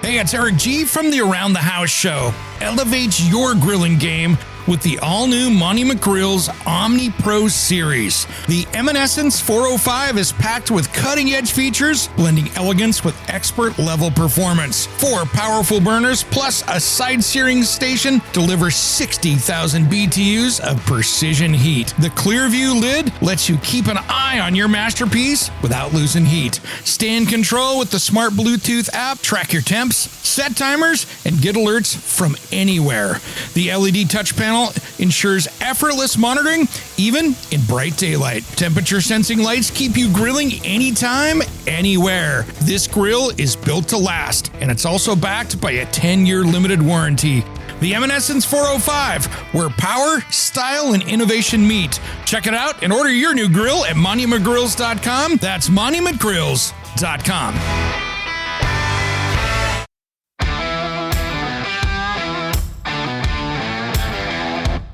Hey, it's Eric G from the Around the House show. Elevate your grilling game with the all-new Monty McGrill's Omni Pro series. The Eminence 405 is packed with cutting-edge features, blending elegance with expert-level performance. 4 powerful burners plus a side-searing station deliver 60,000 BTUs of precision heat. The Clearview lid lets you keep an eye on your masterpiece without losing heat. Stay in control with the smart Bluetooth app, track your temps, set timers, and get alerts from anywhere. The LED touch panel ensures effortless monitoring, even in bright daylight. Temperature sensing lights keep you grilling anytime, anywhere. This grill is built to last, and it's also backed by a 10-year limited warranty. The Eminence 405, where power, style, and innovation meet. Check it out and order your new grill at montymcgrills.com. That's montymcgrills.com.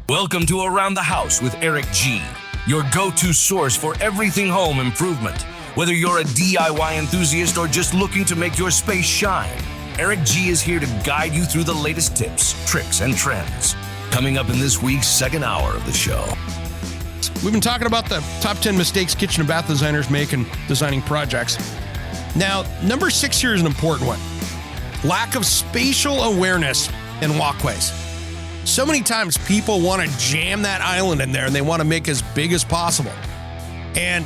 Welcome to Around the House with Eric G, your go-to source for everything home improvement. Whether you're a DIY enthusiast or just looking to make your space shine, Eric G is here to guide you through the latest tips, tricks, and trends. Coming up in this week's second hour of the show. We've been talking about the top 10 mistakes kitchen and bath designers make in designing projects. Now, number 6 here is an important one. Lack of spatial awareness in walkways. So many times people want to jam that island in there and they want to make as big as possible. And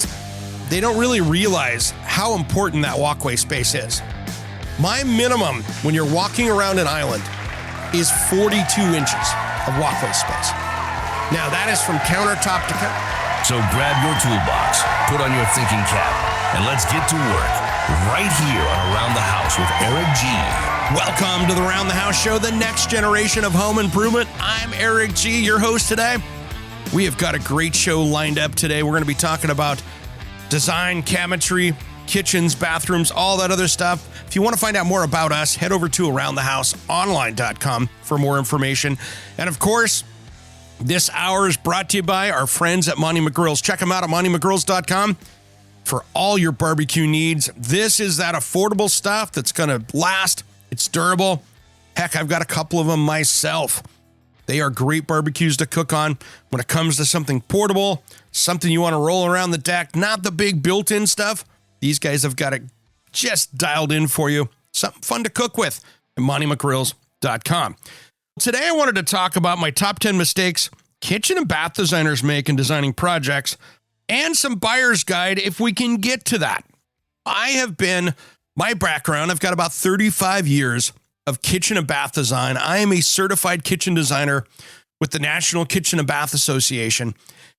they don't really realize how important that walkway space is. My minimum when you're walking around an island is 42 inches of walkway space. Now that is from countertop to countertop. So grab your toolbox, put on your thinking cap, and let's get to work right here on Around the House with Eric G. Welcome to the Around the House show, the next generation of home improvement. I'm Eric G, your host today. We have got a great show lined up today. We're going to be talking about design, cabinetry, kitchens, bathrooms, all that other stuff. If you want to find out more about us, head over to aroundthehouseonline.com for more information. And of course, this hour is brought to you by our friends at Monty McGrills. Check them out at montymcgrills.com for all your barbecue needs. This is that affordable stuff that's going to last. It's durable. Heck, I've got a couple of them myself. They are great barbecues to cook on when it comes to something portable, something you want to roll around the deck, not the big built-in stuff. These guys have got it just dialed in for you. Something fun to cook with at montymcgrills.com. Today, I wanted to talk about my top 10 mistakes kitchen and bath designers make in designing projects and some buyer's guide if we can get to that. My background, I've got about 35 years of kitchen and bath design. I am a certified kitchen designer with the National Kitchen and Bath Association,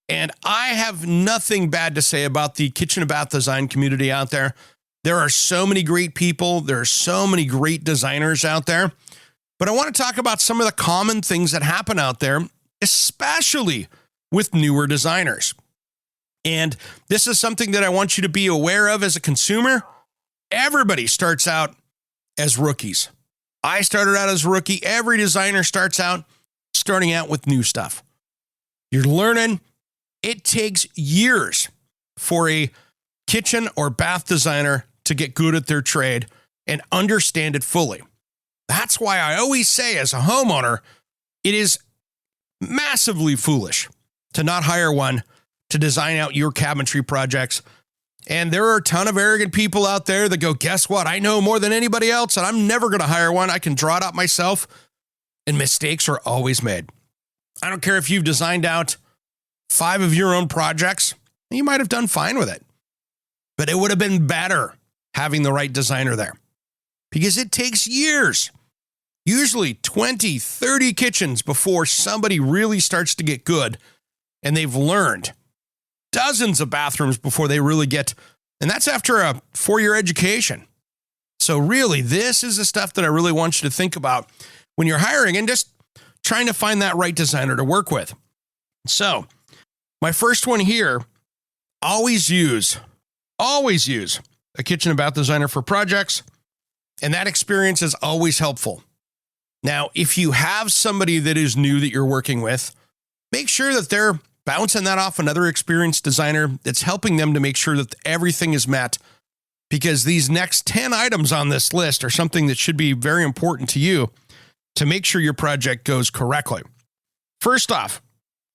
and I have nothing bad to say about the kitchen and bath design community out there. There are so many great people. There are so many great designers out there, but I want to talk about some of the common things that happen out there, especially with newer designers. And this is something that I want you to be aware of as a consumer. Everybody starts out as rookies. I started out as a rookie. Every designer starting out with new stuff. You're learning. It takes years for a kitchen or bath designer to get good at their trade and understand it fully. That's why I always say as a homeowner, it is massively foolish to not hire one to design out your cabinetry projects. And there are a ton of arrogant people out there that go, guess what? I know more than anybody else, and I'm never going to hire one. I can draw it out myself. And mistakes are always made. I don't care if you've designed out 5 of your own projects. You might have done fine with it. But it would have been better having the right designer there. Because it takes years, usually 20, 30 kitchens before somebody really starts to get good. And they've learned dozens of bathrooms before they really get, and that's after a 4-year education. So really, this is the stuff that I really want you to think about when you're hiring and just trying to find that right designer to work with. So my first one here, always use a kitchen and bath designer for projects. And that experience is always helpful. Now, if you have somebody that is new that you're working with, make sure that they're bouncing that off another experienced designer that's helping them to make sure that everything is met because these next 10 items on this list are something that should be very important to you to make sure your project goes correctly. First off,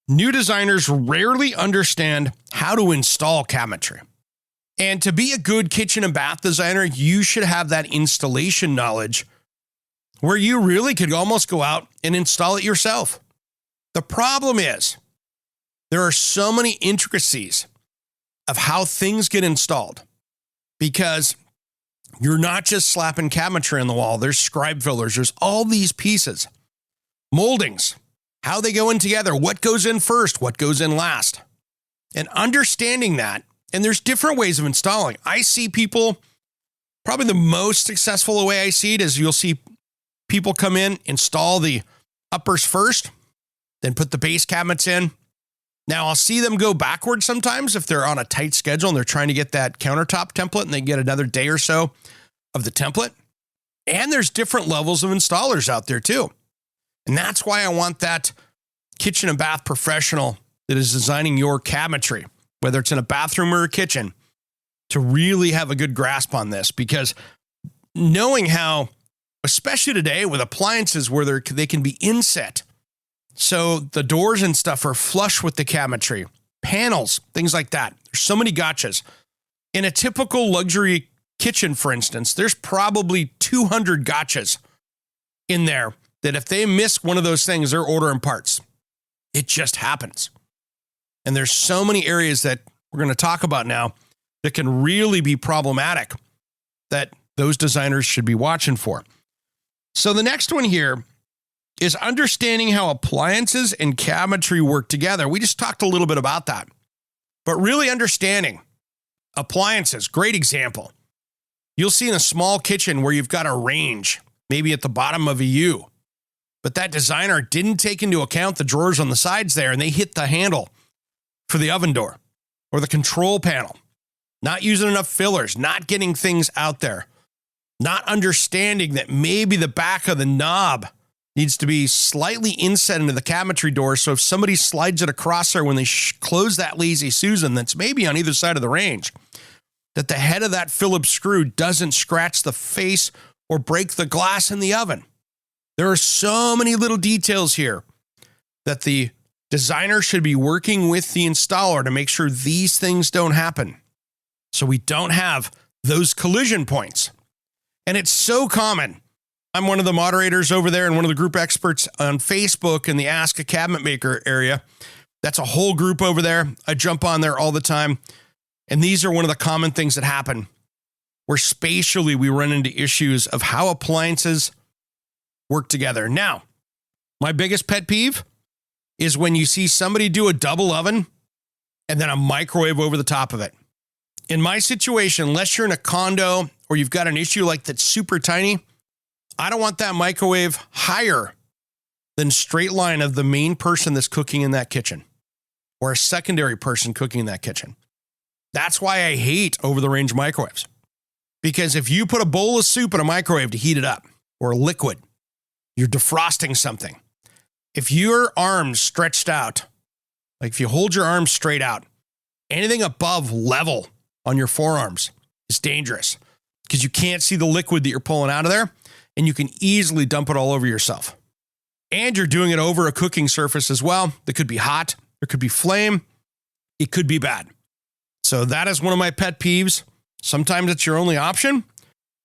new designers rarely understand how to install cabinetry. And to be a good kitchen and bath designer, you should have that installation knowledge where you really could almost go out and install it yourself. The problem is there are so many intricacies of how things get installed because you're not just slapping cabinetry on the wall. There's scribe fillers. There's all these pieces. Moldings, how they go in together, what goes in first, what goes in last. And understanding that, and there's different ways of installing. I see people, probably the most successful way I see it is you'll see people come in, install the uppers first, then put the base cabinets in. Now, I'll see them go backwards sometimes if they're on a tight schedule and they're trying to get that countertop template and they get another day or so of the template. And there's different levels of installers out there too. And that's why I want that kitchen and bath professional that is designing your cabinetry, whether it's in a bathroom or a kitchen, to really have a good grasp on this, because knowing how, especially today with appliances where they can be inset, so the doors and stuff are flush with the cabinetry, panels, things like that. There's so many gotchas. In a typical luxury kitchen, for instance, there's probably 200 gotchas in there that if they miss one of those things, they're ordering parts. It just happens. And there's so many areas that we're going to talk about now that can really be problematic that those designers should be watching for. So the next one here is understanding how appliances and cabinetry work together. We just talked a little bit about that, but really understanding appliances, great example. You'll see in a small kitchen where you've got a range, maybe at the bottom of a U, but that designer didn't take into account the drawers on the sides there, and they hit the handle for the oven door or the control panel, not using enough fillers, not getting things out there, not understanding that maybe the back of the knob needs to be slightly inset into the cabinetry door. So if somebody slides it across there when they close that lazy Susan that's maybe on either side of the range, that the head of that Phillips screw doesn't scratch the face or break the glass in the oven. There are so many little details here that the designer should be working with the installer to make sure these things don't happen, so we don't have those collision points. And it's so common. I'm one of the moderators over there and one of the group experts on Facebook in the Ask a Cabinet Maker area. That's a whole group over there. I jump on there all the time. And these are one of the common things that happen where spatially we run into issues of how appliances work together. Now, my biggest pet peeve is when you see somebody do a double oven and then a microwave over the top of it. In my situation, unless you're in a condo or you've got an issue like that's super tiny, I don't want that microwave higher than straight line of the main person that's cooking in that kitchen or a secondary person cooking in that kitchen. That's why I hate over-the-range microwaves. Because if you put a bowl of soup in a microwave to heat it up or a liquid, you're defrosting something. If your arms stretched out, like if you hold your arms straight out, anything above level on your forearms is dangerous because you can't see the liquid that you're pulling out of there. And you can easily dump it all over yourself. And you're doing it over a cooking surface as well. That could be hot. There could be flame. It could be bad. So that is one of my pet peeves. Sometimes it's your only option.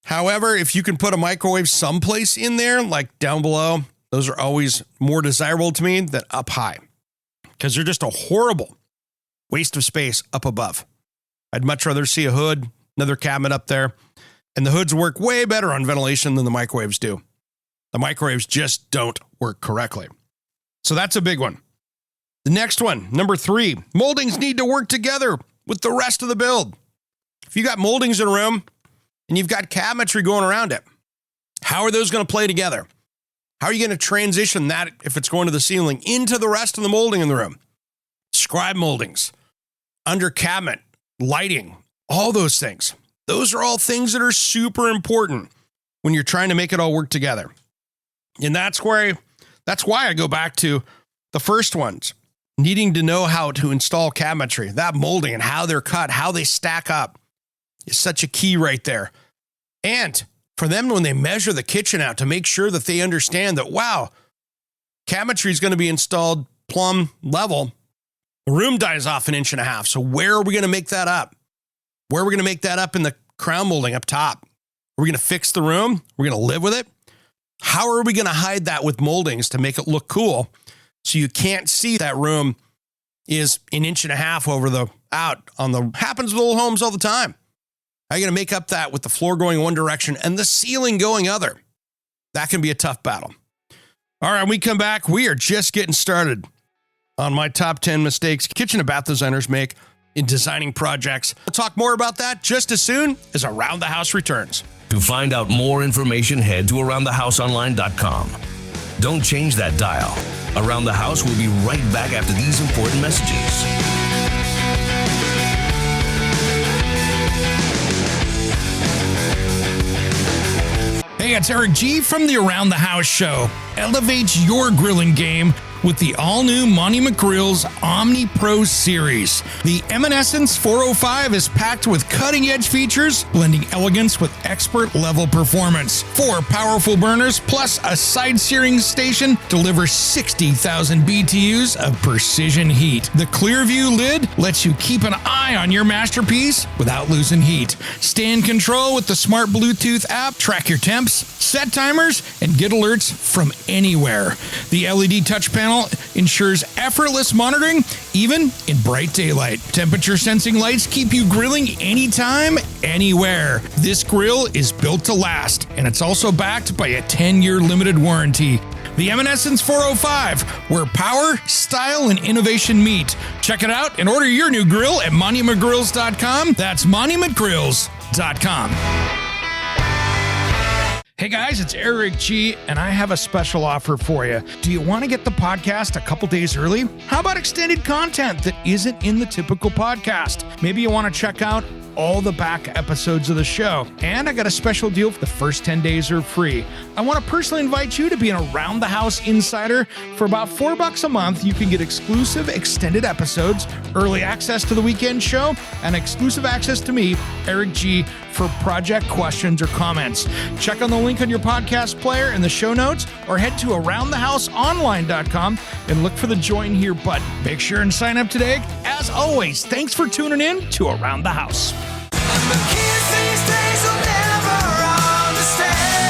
However, if you can put a microwave someplace in there, like down below, those are always more desirable to me than up high, because they're just a horrible waste of space up above. I'd much rather see a hood, another cabinet up there. And the hoods work way better on ventilation than the microwaves do. The microwaves just don't work correctly. So that's a big one. The next one, number 3, moldings need to work together with the rest of the build. If you got moldings in a room and you've got cabinetry going around it, how are those going to play together? How are you going to transition that, if it's going to the ceiling, into the rest of the molding in the room? Scribe moldings, under cabinet, lighting, all those things. Those are all things that are super important when you're trying to make it all work together. And that's why I go back to the first ones, needing to know how to install cabinetry, that molding and how they're cut, how they stack up. is such a key right there. And for them, when they measure the kitchen out, to make sure that they understand that, wow, cabinetry is going to be installed plumb level. The room dies off 1.5 inches. So where are we going to make that up? Where are we going to make that up in the crown molding up top? Are we going to fix the room? We're going to live with it? How are we going to hide that with moldings to make it look cool so you can't see that room is 1.5 inches over the out on the happens with old homes all the time? How are you going to make up that with the floor going one direction and the ceiling going other? That can be a tough battle. All right, when we come back, we are just getting started on my top 10 mistakes kitchen and bath designers make in designing projects. We'll talk more about that just as soon as Around the House returns. To find out more information, head to aroundthehouseonline.com. Don't change that dial. Around the House will be right back after these important messages. Hey, it's Eric G from the Around the House show. Elevate your grilling game with the all-new Monty McGrill's Omni Pro series. The Eminescence 405 is packed with cutting-edge features, blending elegance with expert-level performance. 4 powerful burners plus a side-searing station deliver 60,000 BTUs of precision heat. The Clearview lid lets you keep an eye on your masterpiece without losing heat. Stay in control with the smart Bluetooth app, track your temps, set timers, and get alerts from anywhere. The LED touch panel ensures effortless monitoring, even in bright daylight. Temperature sensing lights keep you grilling anytime, anywhere. This grill is built to last, and it's also backed by a 10-year limited warranty. The Eminescence 405, where power, style, and innovation meet. Check it out and order your new grill at montymcgrills.com. That's montymcgrills.com. Hey guys, it's Eric G, and I have a special offer for you. Do you want to get the podcast a couple days early? How about extended content that isn't in the typical podcast? Maybe you want to check out all the back episodes of the show. And I got a special deal for the first 10 days are free. I want to personally invite you to be an Around the House insider. For about $4 a month, you can get exclusive extended episodes, early access to the weekend show, and exclusive access to me, Eric G, for project questions or comments. Check on the link on your podcast player in the show notes or head to aroundthehouseonline.com and look for the join here button. Make sure and sign up today. As always, thanks for tuning in to Around the House. The kids these days will never understand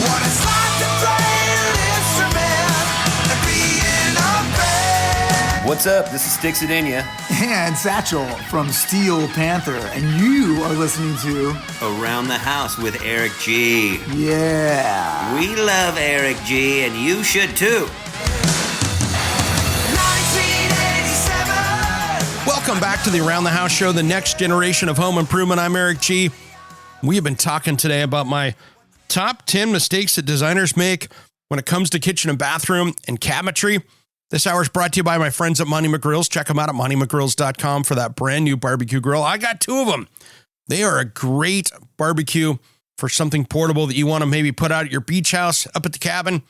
what it's like to play an instrument and be in a band. What's up? This is Sticks It In Ya. And Satchel from Steel Panther, and you are listening to Around the House with Eric G. Yeah. We love Eric G, and you should too. 1987. Welcome back to the Around the House show, the next generation of home improvement. I'm Eric G. We have been talking today about my top 10 mistakes that designers make when it comes to kitchen and bathroom and cabinetry. This hour is brought to you by my friends at Monty McGrills. Check them out at montymcgrills.com for that brand new barbecue grill. I got 2 of them. They are a great barbecue for something portable that you want to maybe put out at your beach house, up at the cabin,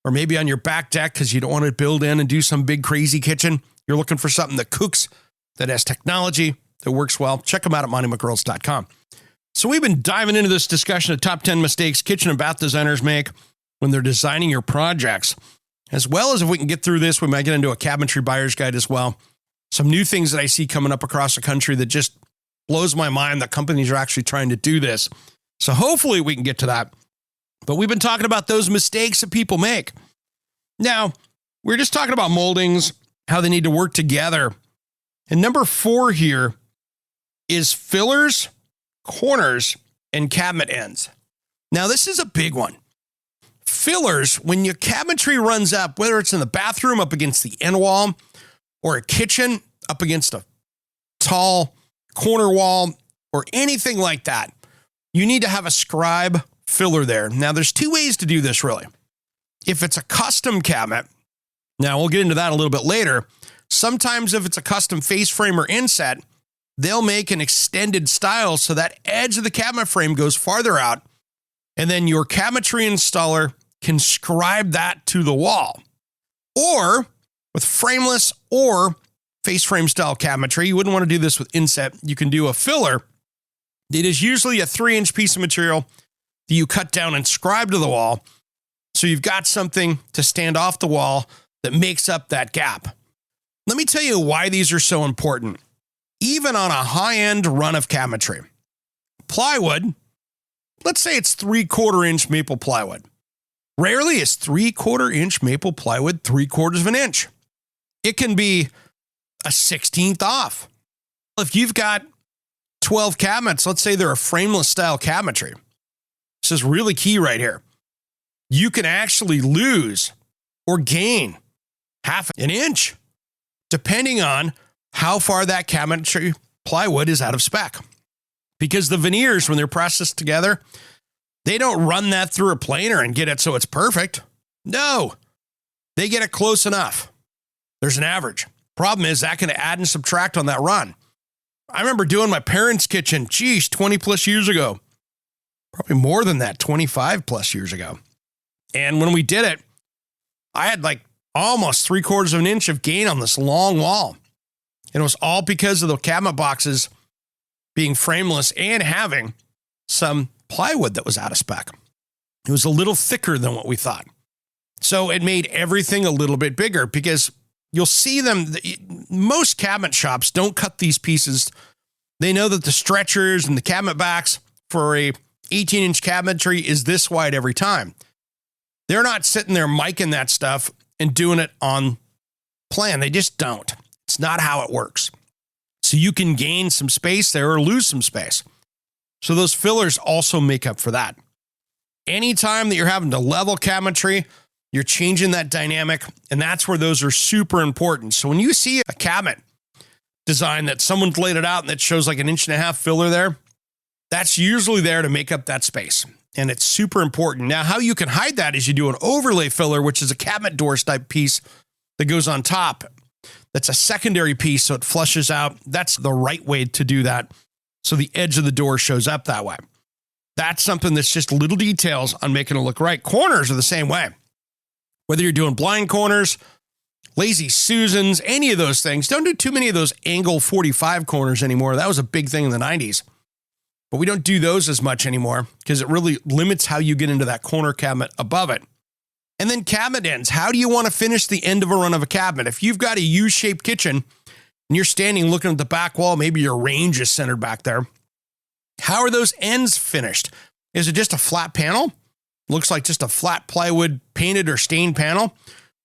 or maybe on your back deck because you don't want to build in and do some big crazy kitchen. You're looking for something that cooks, that has technology, that works well. Check them out at montymcgrills.com. So we've been diving into this discussion of top 10 mistakes kitchen and bath designers make when they're designing your projects. As well as if we can get through this, we might get into a cabinetry buyer's guide as well. Some new things that I see coming up across the country that just blows my mind that companies are actually trying to do this. So hopefully we can get to that. But we've been talking about those mistakes that people make. Now, we're just talking about moldings, how they need to work together. And number 4 here is fillers, corners, and cabinet ends. Now, this is a big one. Fillers, when your cabinetry runs up, whether it's in the bathroom up against the end wall or a kitchen up against a tall corner wall or anything like that, you need to have a scribe filler there. Now, there's 2 ways to do this, really. If it's a custom cabinet, now we'll get into that a little bit later. Sometimes if it's a custom face frame or inset, they'll make an extended style so that edge of the cabinet frame goes farther out, and then your cabinetry installer can scribe that to the wall. Or with frameless or face frame style cabinetry. You wouldn't want to do this with inset. You can do a filler. It is usually a 3-inch piece of material that you cut down and scribe to the wall. So you've got something to stand off the wall that makes up that gap. Let me tell you why these are so important, even on a high-end run of cabinetry. Plywood, let's say it's 3/4 inch maple plywood. Rarely is 3/4 inch maple plywood 3/4 of an inch. It can be a 1/16 off. If you've got 12 cabinets, let's say they're a frameless style cabinetry. This is really key right here. You can actually lose or gain 1/2 inch, depending on how far that cabinetry plywood is out of spec. Because the veneers, when they're processed together, they don't run that through a planer and get it so it's perfect. No, they get it close enough. There's an average. Problem is that can add and subtract on that run. I remember doing my parents' kitchen, 20 plus years ago. Probably more than that, 25 plus years ago. And when we did it, I had like almost 3/4 of an inch of gain on this long wall. And it was all because of the cabinet boxes being frameless and having some plywood that was out of spec. It was a little thicker than what we thought. So it made everything a little bit bigger because you'll see them. Most cabinet shops don't cut these pieces. They know that the stretchers and the cabinet backs for a 18-inch cabinetry is this wide every time. They're not sitting there miking that stuff and doing it on plan. They just don't. It's not how it works. So you can gain some space there or lose some space. So those fillers also make up for that. Anytime that you're having to level cabinetry, you're changing that dynamic, and that's where those are super important. So when you see a cabinet design that someone's laid it out and it shows like 1.5 inch filler there, that's usually there to make up that space. And it's super important. Now, how you can hide that is you do an overlay filler, which is a cabinet doors type piece that goes on top. That's a secondary piece, so it flushes out. That's the right way to do that. So the edge of the door shows up that way. That's something that's just little details on making it look right. Corners are the same way. Whether you're doing blind corners, lazy Susans, any of those things, don't do too many of those angle 45 corners anymore. That was a big thing in the 90s. But we don't do those as much anymore because it really limits how you get into that corner cabinet above it. And then cabinet ends. How do you want to finish the end of a run of a cabinet? If you've got a U-shaped kitchen and you're standing looking at the back wall, maybe your range is centered back there. How are those ends finished? Is it just a flat panel? Looks like just a flat plywood painted or stained panel?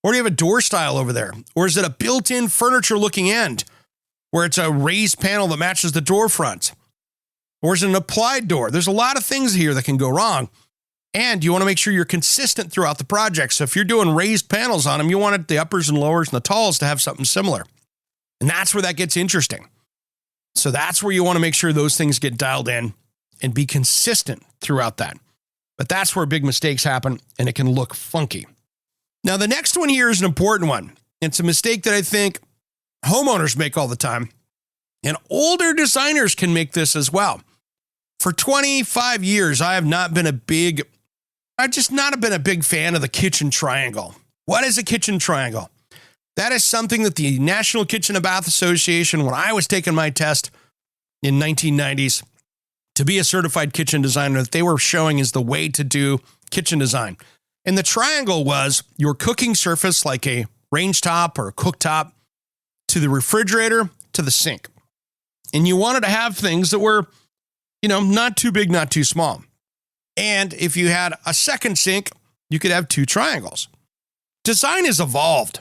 Or do you have a door style over there? Or is it a built-in furniture looking end where it's a raised panel that matches the door front? Or is it an applied door? There's a lot of things here that can go wrong. And you want to make sure you're consistent throughout the project. So if you're doing raised panels on them, you want the uppers and lowers and the talls to have something similar. And that's where that gets interesting. So that's where you want to make sure those things get dialed in and be consistent throughout that. But that's where big mistakes happen and it can look funky. Now, the next one here is an important one. It's a mistake that I think homeowners make all the time. And older designers can make this as well. For 25 years, I've just not been a big fan of the kitchen triangle. What is a kitchen triangle? That is something that the National Kitchen and Bath Association, when I was taking my test in 1990s to be a certified kitchen designer, that they were showing is the way to do kitchen design. And the triangle was your cooking surface, like a range top or a cooktop, to the refrigerator, to the sink. And you wanted to have things that were, not too big, not too small. And if you had a second sink, you could have 2 triangles. Design has evolved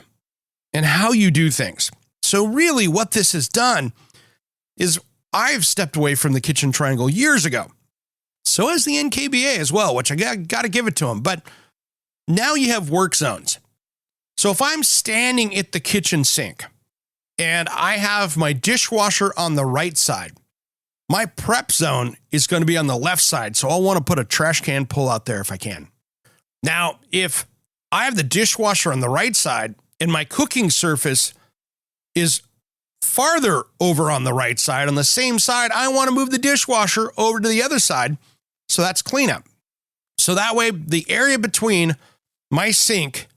in how you do things. So really what this has done is I've stepped away from the kitchen triangle years ago. So has the NKBA as well, which I got to give it to them. But now you have work zones. So if I'm standing at the kitchen sink and I have my dishwasher on the right side, my prep zone is going to be on the left side. So I'll want to put a trash can pull out there if I can. Now, if I have the dishwasher on the right side and my cooking surface is farther over on the right side, on the same side, I want to move the dishwasher over to the other side. So that's cleanup. So that way, the area between my sink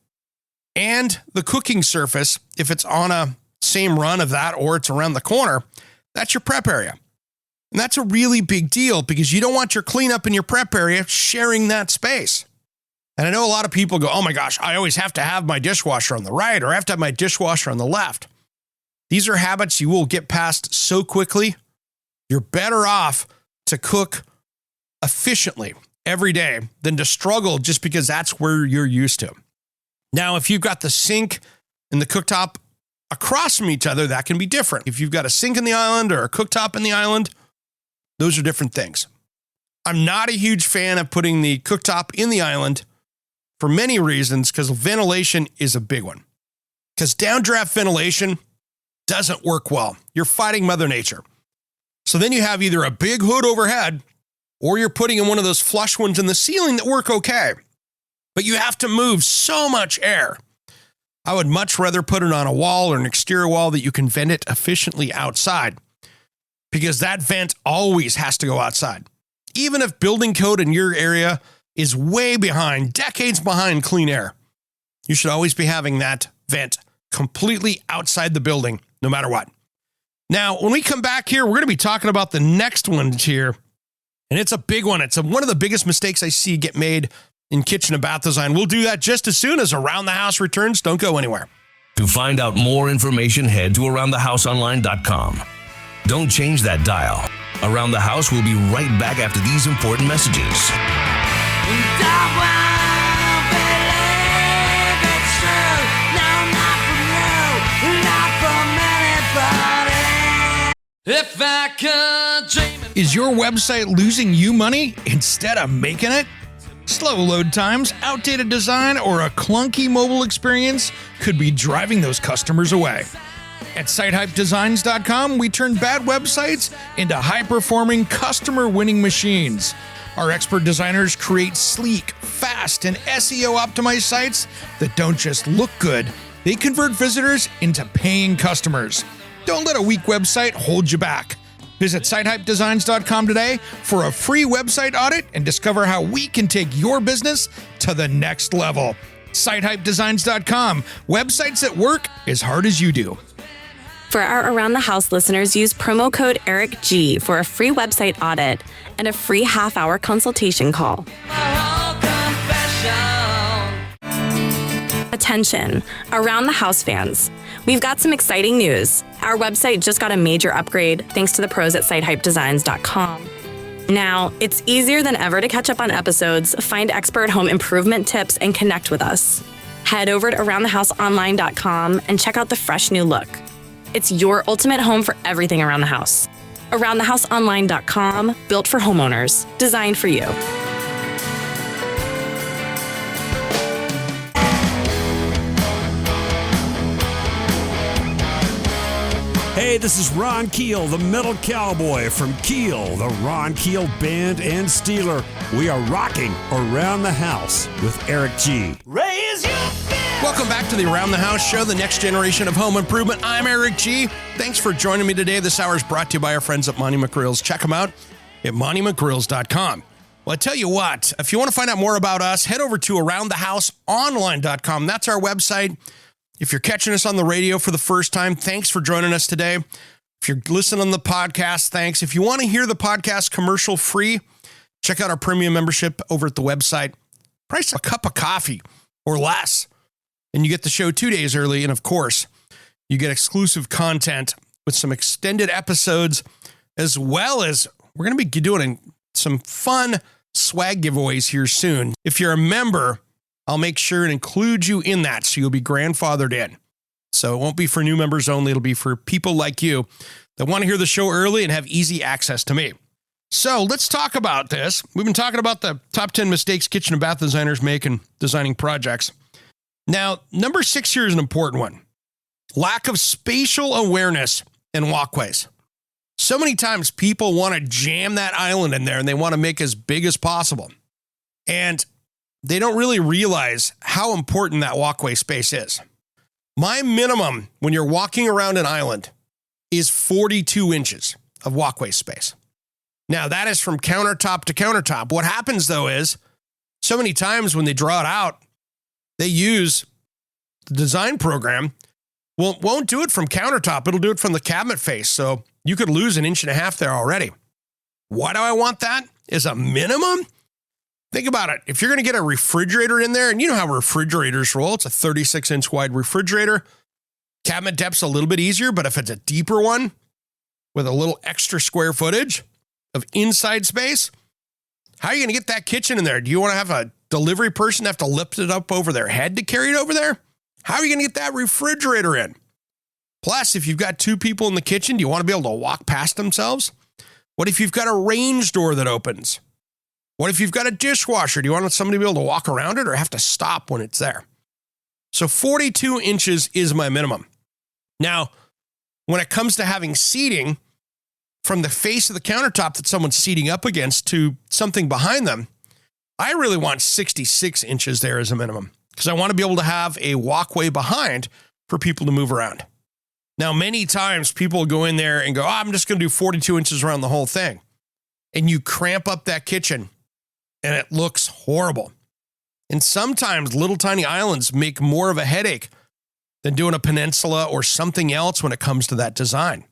and the cooking surface, if it's on a same run of that, or it's around the corner, that's your prep area. And that's a really big deal because you don't want your cleanup in your prep area sharing that space. And I know a lot of people go, oh my gosh, I always have to have my dishwasher on the right, or I have to have my dishwasher on the left. These are habits you will get past so quickly. You're better off to cook efficiently every day than to struggle just because that's where you're used to. Now, if you've got the sink and the cooktop across from each other, that can be different. If you've got a sink in the island or a cooktop in the island, those are different things. I'm not a huge fan of putting the cooktop in the island for many reasons, because ventilation is a big one. Because downdraft ventilation doesn't work well. You're fighting Mother Nature. So then you have either a big hood overhead, or you're putting in one of those flush ones in the ceiling that work okay. But you have to move so much air. I would much rather put it on a wall or an exterior wall that you can vent it efficiently outside, because that vent always has to go outside. Even if building code in your area is way behind, decades behind clean air, you should always be having that vent completely outside the building, no matter what. Now, when we come back here, we're going to be talking about the next one here, and it's a big one. It's one of the biggest mistakes I see get made in kitchen and bath design. We'll do that just as soon as Around the House returns. Don't go anywhere. To find out more information, head to aroundthehouseonline.com. Don't change that dial. Around the House will be right back after these important messages. If I could dream it. Is your website losing you money instead of making it? Slow load times, outdated design, or a clunky mobile experience could be driving those customers away. At SiteHypeDesigns.com, we turn bad websites into high-performing, customer-winning machines. Our expert designers create sleek, fast, and SEO-optimized sites that don't just look good, they convert visitors into paying customers. Don't let a weak website hold you back. Visit SiteHypeDesigns.com today for a free website audit and discover how we can take your business to the next level. SiteHypeDesigns.com, websites that work as hard as you do. For our Around the House listeners, use promo code ERICG for a free website audit and a free half-hour consultation call. Attention, Around the House fans. We've got some exciting news. Our website just got a major upgrade thanks to the pros at SiteHypeDesigns.com. Now, it's easier than ever to catch up on episodes, find expert home improvement tips, and connect with us. Head over to AroundTheHouseOnline.com and check out the fresh new look. It's your ultimate home for everything around the house. AroundTheHouseOnline.com, built for homeowners, designed for you. Hey, this is Ron Keel, the Metal Cowboy from Keel, the Ron Keel Band and Steeler. We are rocking Around the House with Eric G. Raise your fist. Welcome back to the Around the House show, the next generation of home improvement. I'm Eric G. Thanks for joining me today. This hour is brought to you by our friends at Monty McGrills. Check them out at montymcgrills.com. Well, I tell you what, if you want to find out more about us, head over to aroundthehouseonline.com. That's our website. If you're catching us on the radio for the first time, thanks for joining us today. If you're listening on the podcast, thanks. If you want to hear the podcast commercial free, check out our premium membership over at the website. Price a cup of coffee or less. And you get the show 2 days early. And of course, you get exclusive content with some extended episodes, as well as we're going to be doing some fun swag giveaways here soon. If you're a member, I'll make sure and include you in that so you'll be grandfathered in. So it won't be for new members only. It'll be for people like you that want to hear the show early and have easy access to me. So let's talk about this. We've been talking about the top 10 mistakes kitchen and bath designers make in designing projects. Now, number 6 here is an important one. Lack of spatial awareness in walkways. So many times people want to jam that island in there and they want to make as big as possible. And they don't really realize how important that walkway space is. My minimum when you're walking around an island is 42 inches of walkway space. Now, that is from countertop to countertop. What happens, though, is so many times when they draw it out, they use the design program won't do it from countertop. It'll do it from the cabinet face. So you could lose 1.5 inches there already. Why do I want that as a minimum? Think about it. If you're going to get a refrigerator in there, and you know how refrigerators roll, it's a 36-inch wide refrigerator. Cabinet depth's a little bit easier, but if it's a deeper one with a little extra square footage of inside space, how are you going to get that kitchen in there? Do you want to have a delivery person have to lift it up over their head to carry it over there? How are you going to get that refrigerator in? Plus, if you've got 2 people in the kitchen, do you want to be able to walk past themselves? What if you've got a range door that opens? What if you've got a dishwasher? Do you want somebody to be able to walk around it or have to stop when it's there? So 42 inches is my minimum. Now, when it comes to having seating from the face of the countertop that someone's seating up against to something behind them, I really want 66 inches there as a minimum because I want to be able to have a walkway behind for people to move around. Now, many times people go in there and go, I'm just going to do 42 inches around the whole thing. And you cramp up that kitchen and it looks horrible. And sometimes little tiny islands make more of a headache than doing a peninsula or something else when it comes to that design.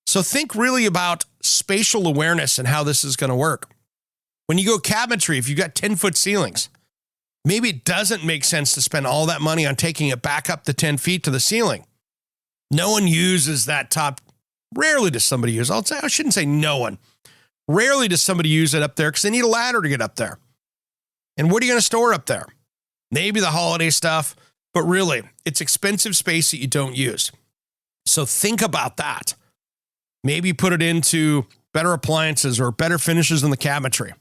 So think really about spatial awareness and how this is going to work. When you go cabinetry, if you've got 10-foot ceilings, maybe it doesn't make sense to spend all that money on taking it back up to 10 feet to the ceiling. No one uses that top. Rarely does somebody use it. I shouldn't say no one. Rarely does somebody use it up there because they need a ladder to get up there. And what are you going to store up there? Maybe the holiday stuff, but really, it's expensive space that you don't use. So think about that. Maybe put it into better appliances or better finishes in the cabinetry.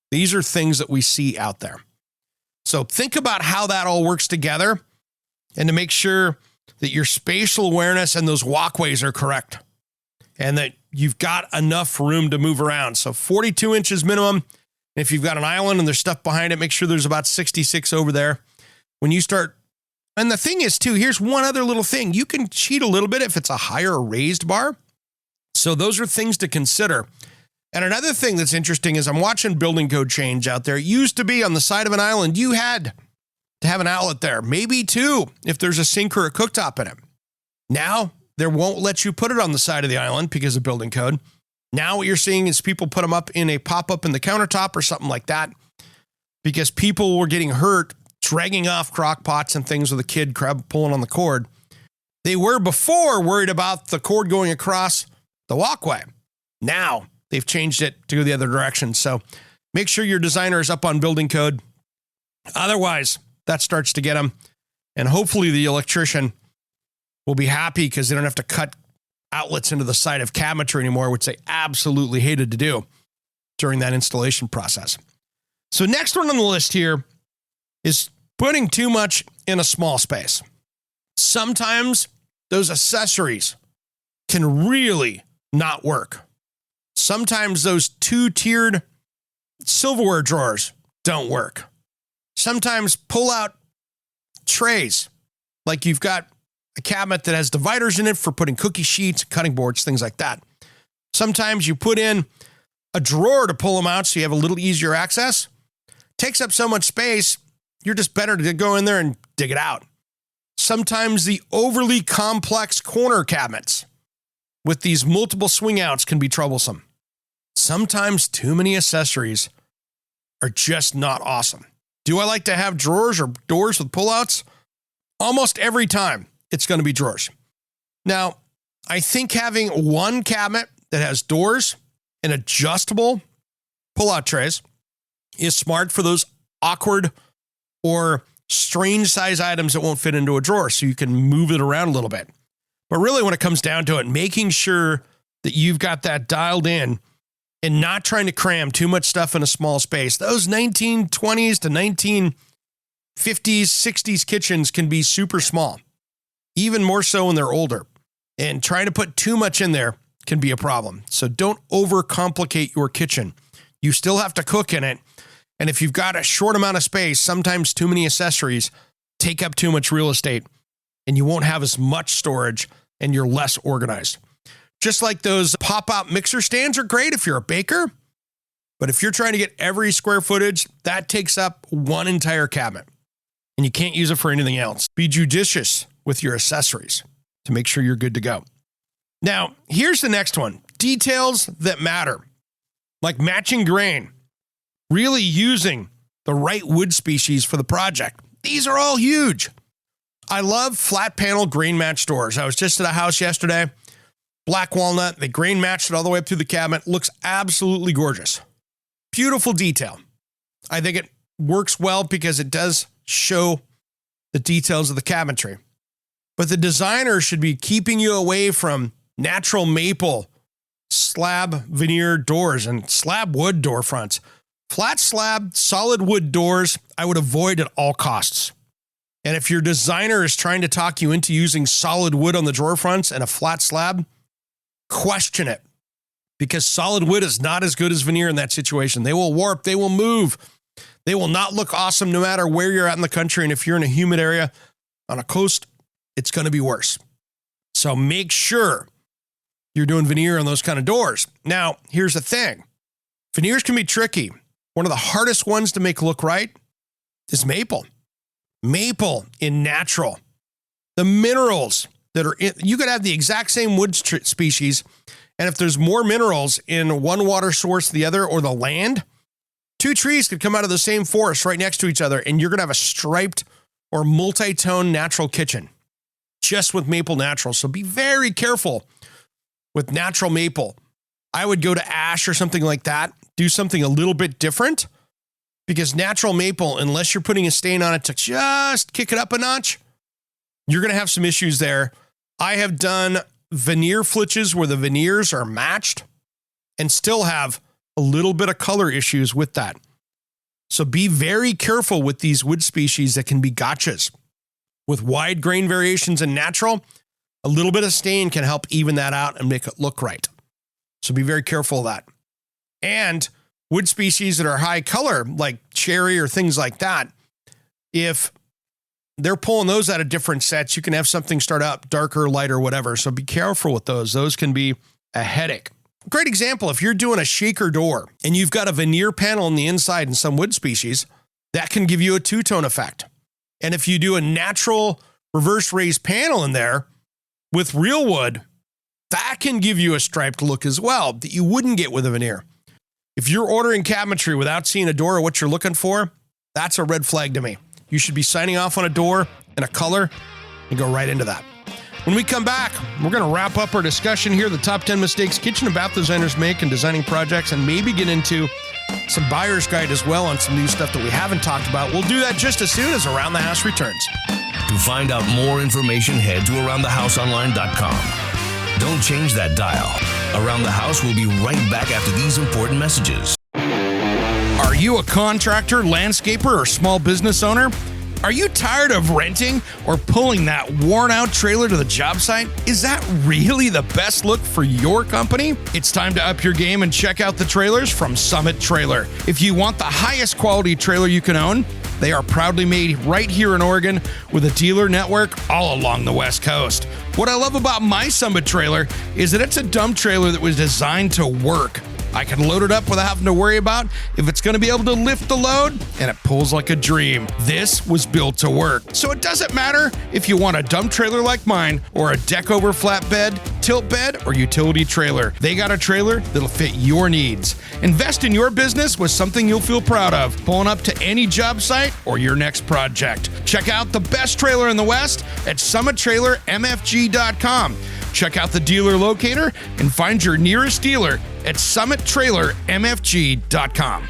These are things that we see out there. So think about how that all works together and to make sure that your spatial awareness and those walkways are correct and that you've got enough room to move around. So 42 inches minimum. If you've got an island and there's stuff behind it, make sure there's about 66 over there. When you start, and the thing is too, here's one other little thing. You can cheat a little bit if it's a higher raised bar. So those are things to consider. And another thing that's interesting is I'm watching building code change out there. It used to be on the side of an island, you had to have an outlet there, maybe 2 if there's a sink or a cooktop in it. Now, they won't let you put it on the side of the island because of building code. Now what you're seeing is people put them up in a pop-up in the countertop or something like that because people were getting hurt dragging off crock pots and things with a kid pulling on the cord. They were before worried about the cord going across the walkway. Now they've changed it to go the other direction. So make sure your designer is up on building code. Otherwise, that starts to get them. And hopefully the electrician will be happy because they don't have to cut outlets into the side of cabinetry anymore, which they absolutely hated to do during that installation process. So next one on the list here is putting too much in a small space. Sometimes those accessories can really not work. Sometimes those 2-tiered silverware drawers don't work. Sometimes pull out trays, like you've got a cabinet that has dividers in it for putting cookie sheets, cutting boards, things like that. Sometimes you put in a drawer to pull them out so you have a little easier access. Takes up so much space, you're just better to go in there and dig it out. Sometimes the overly complex corner cabinets with these multiple swing outs can be troublesome. Sometimes too many accessories are just not awesome. Do I like to have drawers or doors with pullouts? Almost every time it's going to be drawers. Now, I think having one cabinet that has doors and adjustable pullout trays is smart for those awkward or strange size items that won't fit into a drawer so you can move it around a little bit. But really when it comes down to it, making sure that you've got that dialed in and not trying to cram too much stuff in a small space. Those 1920s to 1950s, 60s kitchens can be super small, even more so when they're older. And trying to put too much in there can be a problem. So don't overcomplicate your kitchen. You still have to cook in it. And if you've got a short amount of space, sometimes too many accessories take up too much real estate and you won't have as much storage and you're less organized. Just like those pop-out mixer stands are great if you're a baker, but if you're trying to get every square footage, that takes up one entire cabinet and you can't use it for anything else. Be judicious with your accessories. to make sure you're good to go. Now, here's the next one. Details that matter, like matching grain, really using the right wood species for the project. These are all huge. I love flat panel grain match doors. I was just at a house yesterday, black walnut. They grain matched it all the way up through the cabinet. Looks absolutely gorgeous. Beautiful detail. I think it works well because it does show the details of the cabinetry. But the designer should be keeping you away from natural maple slab veneer doors and slab wood door fronts. Flat slab, solid wood doors, I would avoid at all costs. And if your designer is trying to talk you into using solid wood on the drawer fronts and a flat slab, question it. Because solid wood is not as good as veneer in that situation. They will warp, they will move. They will not look awesome no matter where you're at in the country. And if you're in a humid area on a coast, it's going to be worse. So make sure you're doing veneer on those kind of doors. Now, here's the thing. Veneers can be tricky. One of the hardest ones to make look right is maple. Maple in natural. The minerals that are in, you could have the exact same wood species, and if there's more minerals in one water source than the other or the land, two trees could come out of the same forest right next to each other, and you're going to have a striped or multi-tone natural kitchen just with maple natural. So be very careful with natural maple. I would go to ash or something like that. Do something a little bit different, because natural maple, unless you're putting a stain on it to just kick it up a notch, you're going to have some issues there. I have done veneer flitches where the veneers are matched and still have a little bit of color issues with that. So be very careful with these wood species that can be gotchas. With wide grain variations in natural, a little bit of stain can help even that out and make it look right. So be very careful of that. And wood species that are high color, like cherry or things like that, if they're pulling those out of different sets, you can have something start out darker, lighter, whatever. So be careful with those. Those can be a headache. Great example, if you're doing a shaker door and you've got a veneer panel on the inside in some wood species, that can give you a two-tone effect. And if you do a natural reverse raised panel in there with real wood, that can give you a striped look as well that you wouldn't get with a veneer. If you're ordering cabinetry without seeing a door or what you're looking for, that's a red flag to me. You should be signing off on a door and a color and go right into that. When we come back, we're going to wrap up our discussion here, the top 10 mistakes kitchen and bath designers make in designing projects, and maybe get into some buyer's guide as well on some new stuff that we haven't talked about. We'll do that just as soon as Around the House returns. To find out more information, head to aroundthehouseonline.com. Don't change that dial. Around the House will be right back after these important messages. Are you a contractor, landscaper, or small business owner? Are you tired of renting or pulling that worn-out trailer to the job site? Is that really the best look for your company? It's time to up your game and check out the trailers from Summit Trailer. If you want the highest quality trailer you can own, they are proudly made right here in Oregon with a dealer network all along the West Coast. What I love about my Summit trailer is that it's a dump trailer that was designed to work. I can load it up without having to worry about if it's going to be able to lift the load, and it pulls like a dream. This was built to work. So it doesn't matter if you want a dump trailer like mine or a deck over flatbed, tilt bed, or utility trailer. They got a trailer that'll fit your needs. Invest in your business with something you'll feel proud of, pulling up to any job site or your next project. Check out the best trailer in the West at summittrailermfg.com. Check out the dealer locator and find your nearest dealer at summittrailermfg.com.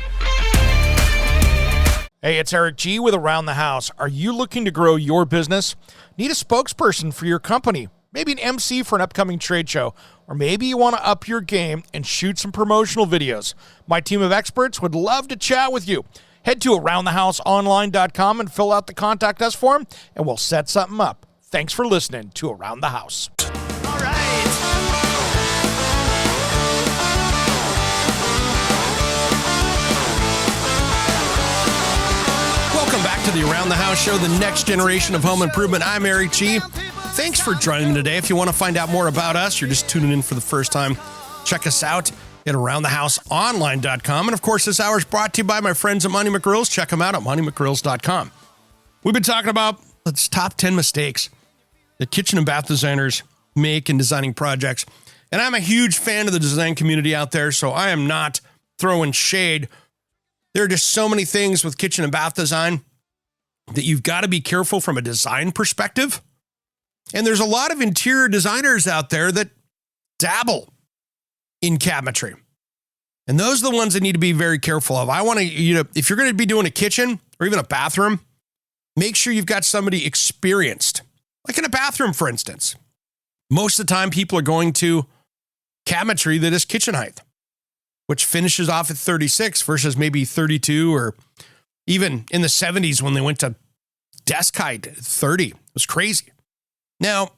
Hey, it's Eric G. with Around the House. Are you looking to grow your business? Need a spokesperson for your company? Maybe an MC for an upcoming trade show? Or maybe you want to up your game and shoot some promotional videos? My team of experts would love to chat with you. Head to aroundthehouseonline.com and fill out the Contact Us form, and we'll set something up. Thanks for listening to Around the House. All right. Welcome back to the Around the House show, the next generation of home improvement. I'm Eric G. Thanks for joining me today. If you want to find out more about us, you're just tuning in for the first time, check us out at aroundthehouseonline.com. And of course, this hour is brought to you by my friends at Monty McGrills. Check them out at montymcgrills.com. We've been talking about the top 10 mistakes that kitchen and bath designers make in designing projects. And I'm a huge fan of the design community out there, so I am not throwing shade. There are just so many things with kitchen and bath design that you've got to be careful from a design perspective. And there's a lot of interior designers out there that dabble in cabinetry. And those are the ones that need to be very careful of. I want to, if you're going to be doing a kitchen or even a bathroom, make sure you've got somebody experienced. Like in a bathroom, for instance. Most of the time, people are going to cabinetry that is kitchen height, which finishes off at 36 versus maybe 32 or even in the 70s when they went to desk height, 30. It was crazy. Now,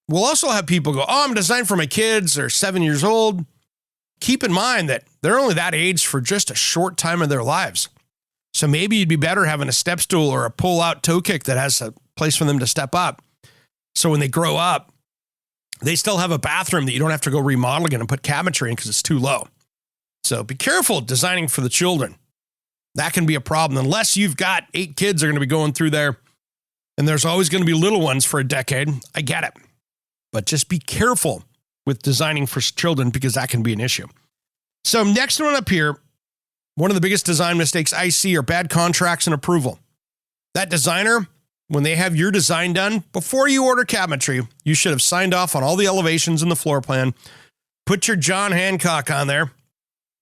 we'll also have people go, oh, I'm designed for my kids. They're 7 years old. Keep in mind that they're only that age for just a short time of their lives. So maybe you'd be better having a step stool or a pull-out toe kick that has a place for them to step up. So when they grow up, they still have a bathroom that you don't have to go remodel again and put cabinetry in because it's too low. So be careful designing for the children. That can be a problem unless you've got 8 kids that are going to be going through there. And there's always going to be little ones for a decade. I get it. But just be careful with designing for children because that can be an issue. So next one up here, one of the biggest design mistakes I see are bad contracts and approval. That designer, when they have your design done, before you order cabinetry, you should have signed off on all the elevations in the floor plan, put your John Hancock on there,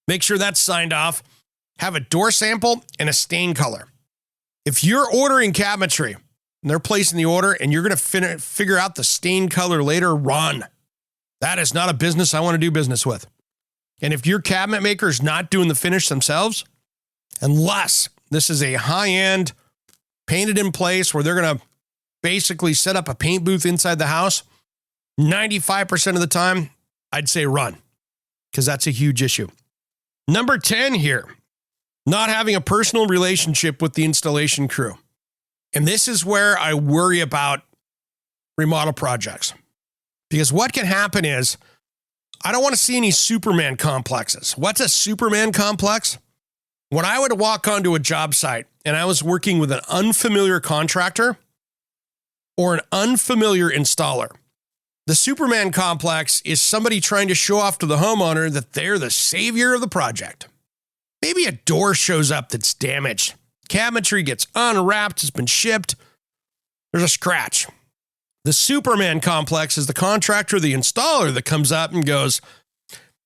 make sure that's signed off, have a door sample and a stain color. If you're ordering cabinetry and they're placing the order and you're going to figure out the stain color later, run. That is not a business I want to do business with. And if your cabinet maker is not doing the finish themselves, unless this is a high-end painted in place where they're going to basically set up a paint booth inside the house, 95% of the time, I'd say run, because that's a huge issue. Number 10 here, not having a personal relationship with the installation crew. And this is where I worry about remodel projects. Because what can happen is, I don't want to see any Superman complexes. What's a Superman complex? When I would walk onto a job site and I was working with an unfamiliar contractor or an unfamiliar installer, the Superman complex is somebody trying to show off to the homeowner that they're the savior of the project. Maybe a door shows up that's damaged. Cabinetry gets unwrapped, it's been shipped. There's a scratch. The Superman complex is the contractor, the installer that comes up and goes,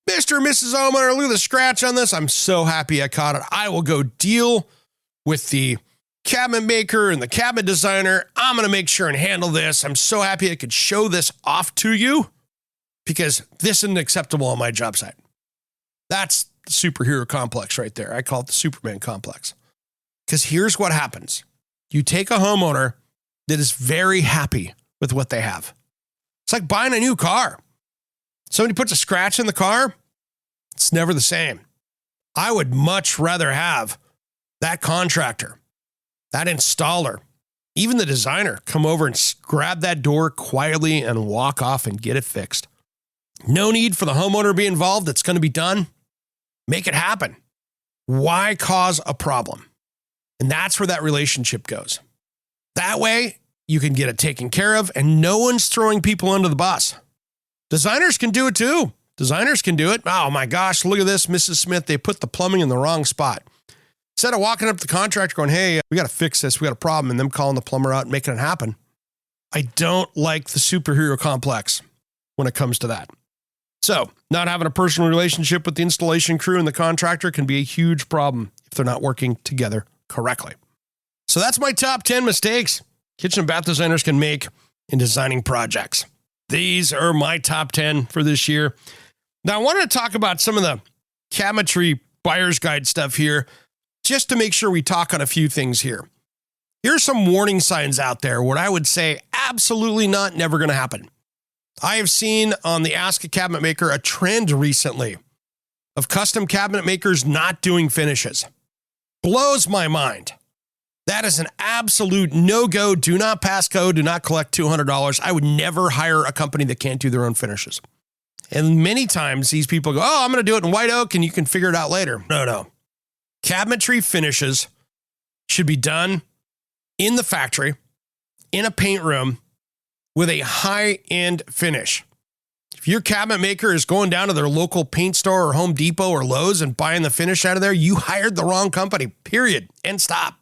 Mr. and Mrs. Homeowner, look at the scratch on this. I'm so happy I caught it. I will go deal with the cabinet maker and the cabinet designer. I'm going to make sure and handle this. I'm so happy I could show this off to you because this isn't acceptable on my job site. That's the superhero complex right there. I call it the Superman complex. Because here's what happens. You take a homeowner that is very happy with what they have. It's like buying a new car. Somebody puts a scratch in the car, it's never the same. I would much rather have that contractor, that installer, even the designer come over and grab that door quietly and walk off and get it fixed. No need for the homeowner to be involved. It's going to be done. Make it happen. Why cause a problem? And that's where that relationship goes. That way, you can get it taken care of and no one's throwing people under the bus. Designers can do it too. Designers can do it. Oh my gosh, look at this, Mrs. Smith. They put the plumbing in the wrong spot. Instead of walking up to the contractor going, hey, we got to fix this. We got a problem. And them calling the plumber out and making it happen. I don't like the superhero complex when it comes to that. So not having a personal relationship with the installation crew and the contractor can be a huge problem if they're not working together correctly. So that's my top 10 mistakes kitchen and bath designers can make in designing projects. These are my top 10 for this year. Now, I wanted to talk about some of the cabinetry buyer's guide stuff here, just to make sure we talk on a few things here. Here's some warning signs out there, what I would say absolutely not, never going to happen. I have seen on the Ask a Cabinet Maker a trend recently of custom cabinet makers not doing finishes. Blows my mind. That is an absolute no-go. Do not pass go. Do not collect $200. I would never hire a company that can't do their own finishes. And many times these people go, oh, I'm going to do it in white oak and you can figure it out later. No. Cabinetry finishes should be done in the factory, in a paint room, with a high-end finish. If your cabinet maker is going down to their local paint store or Home Depot or Lowe's and buying the finish out of there, you hired the wrong company, period, end stop.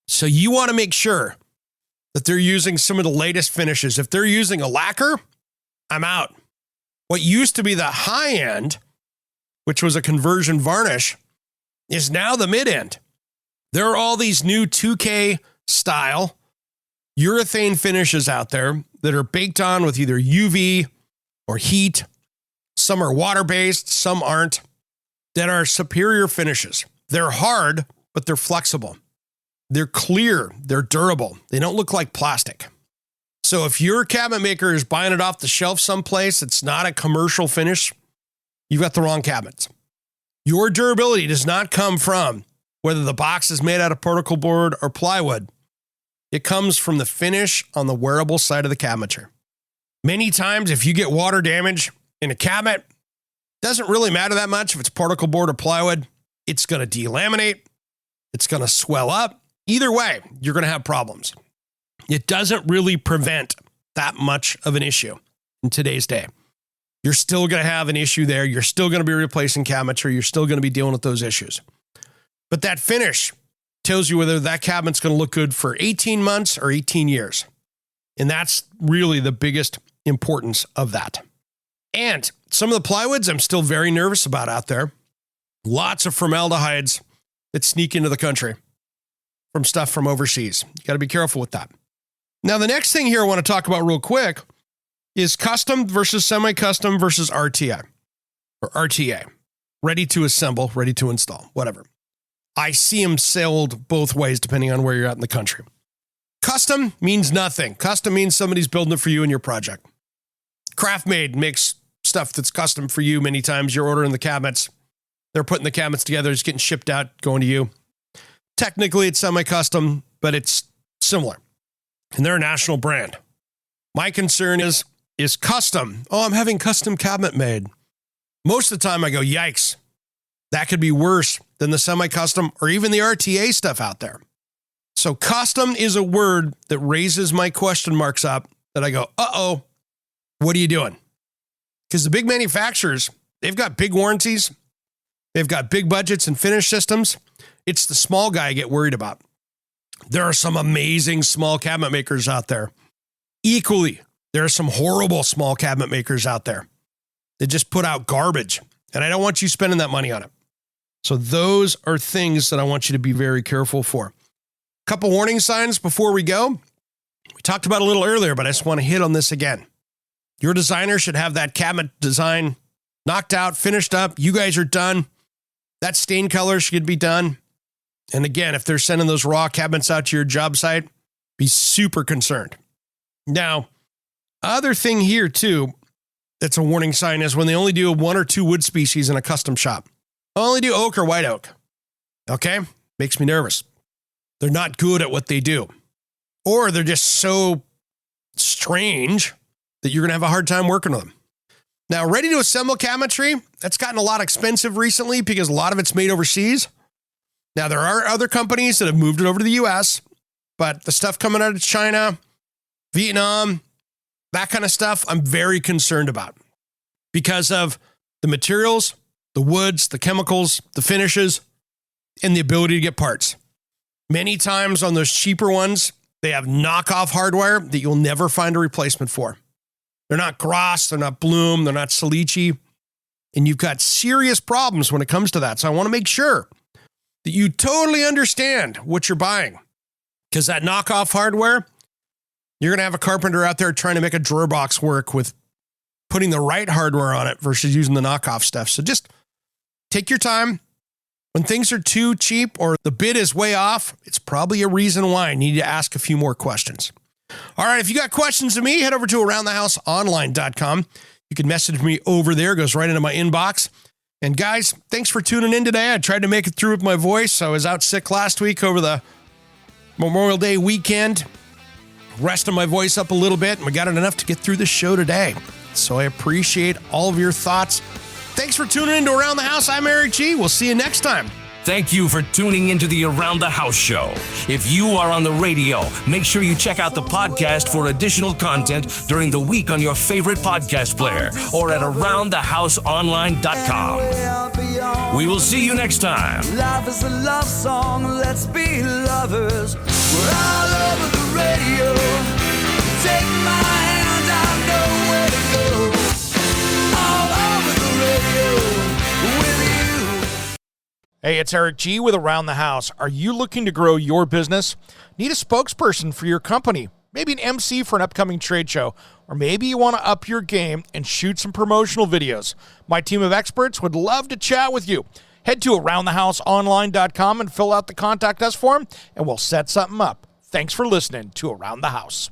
So you want to make sure that they're using some of the latest finishes. If they're using a lacquer, I'm out. What used to be the high end, which was a conversion varnish, is now the mid-end. There are all these new 2K style urethane finishes out there that are baked on with either UV or heat. Some are water-based, some aren't, that are superior finishes. They're hard, but they're flexible. They're clear, they're durable. They don't look like plastic. So if your cabinet maker is buying it off the shelf someplace, it's not a commercial finish, you've got the wrong cabinets. Your durability does not come from whether the box is made out of particle board or plywood. It comes from the finish on the wearable side of the cabinetry. Many times, if you get water damage in a cabinet, it doesn't really matter that much if it's particle board or plywood. It's going to delaminate. It's going to swell up. Either way, you're going to have problems. It doesn't really prevent that much of an issue in today's day. You're still going to have an issue there. You're still going to be replacing cabinetry. You're still going to be dealing with those issues. But that finish tells you whether that cabinet's going to look good for 18 months or 18 years. And that's really the biggest importance of that. And some of the plywoods I'm still very nervous about out there. Lots of formaldehydes that sneak into the country from stuff from overseas. You got to be careful with that. Now, the next thing here I want to talk about real quick is custom versus semi-custom versus RTA or RTA. Ready to assemble, ready to install, whatever. I see them sold both ways depending on where you're at in the country. Custom means nothing. Custom means somebody's building it for you and your project. Craftmade makes stuff that's custom for you many times. You're ordering the cabinets. They're putting the cabinets together. It's getting shipped out, going to you. Technically, it's semi-custom, but it's similar. And they're a national brand. My concern is custom. Oh, I'm having custom cabinet made. Most of the time I go, yikes. That could be worse than the semi-custom or even the RTA stuff out there. So custom is a word that raises my question marks up that I go, uh-oh, what are you doing? Because the big manufacturers, they've got big warranties. They've got big budgets and finish systems. It's the small guy I get worried about. There are some amazing small cabinet makers out there. Equally, there are some horrible small cabinet makers out there that just put out garbage. And I don't want you spending that money on it. So those are things that I want you to be very careful for. A couple warning signs before we go. We talked about it a little earlier, but I just want to hit on this again. Your designer should have that cabinet design knocked out, finished up. You guys are done. That stain color should be done. And again, if they're sending those raw cabinets out to your job site, be super concerned. Now, other thing here too, that's a warning sign is when they only do 1 or 2 wood species in a custom shop. Only do oak or white oak. Okay? Makes me nervous. They're not good at what they do. Or they're just so strange that you're going to have a hard time working with them. Now, ready to assemble cabinetry, that's gotten a lot expensive recently because a lot of it's made overseas. Now, there are other companies that have moved it over to the US, but the stuff coming out of China, Vietnam, that kind of stuff, I'm very concerned about because of the materials, the woods, the chemicals, the finishes, and the ability to get parts. Many times on those cheaper ones, they have knockoff hardware that you'll never find a replacement for. They're not Gross, they're not Bloom, they're not Salici, and you've got serious problems when it comes to that. So I want to make sure that you totally understand what you're buying. Because that knockoff hardware, you're going to have a carpenter out there trying to make a drawer box work with putting the right hardware on it versus using the knockoff stuff. So just take your time. When things are too cheap or the bid is way off, it's probably a reason why I need to ask a few more questions. All right, if you got questions of me, head over to aroundthehouseonline.com. You can message me over there. It goes right into my inbox. And guys, thanks for tuning in today. I tried to make it through with my voice. I was out sick last week over the Memorial Day weekend. Resting my voice up a little bit, and we got it enough to get through the show today. So I appreciate all of your thoughts. Thanks for tuning in to Around the House. I'm Eric G. We'll see you next time Thank you for tuning into the Around the House show. If you are on the radio, make sure you check out the podcast for additional content during the week on your favorite podcast player or at aroundthehouseonline.com. We will see you next time. Life is a love song, let's be lovers. We're all over the radio. Take my hand, I know where to go. All over the radio with you. Hey, it's Eric G with Around the House. Are you looking to grow your business? Need a spokesperson for your company? Maybe an MC for an upcoming trade show? Or maybe you want to up your game and shoot some promotional videos? My team of experts would love to chat with you. Head to aroundthehouseonline.com and fill out the contact us form, and we'll set something up. Thanks for listening to Around the House.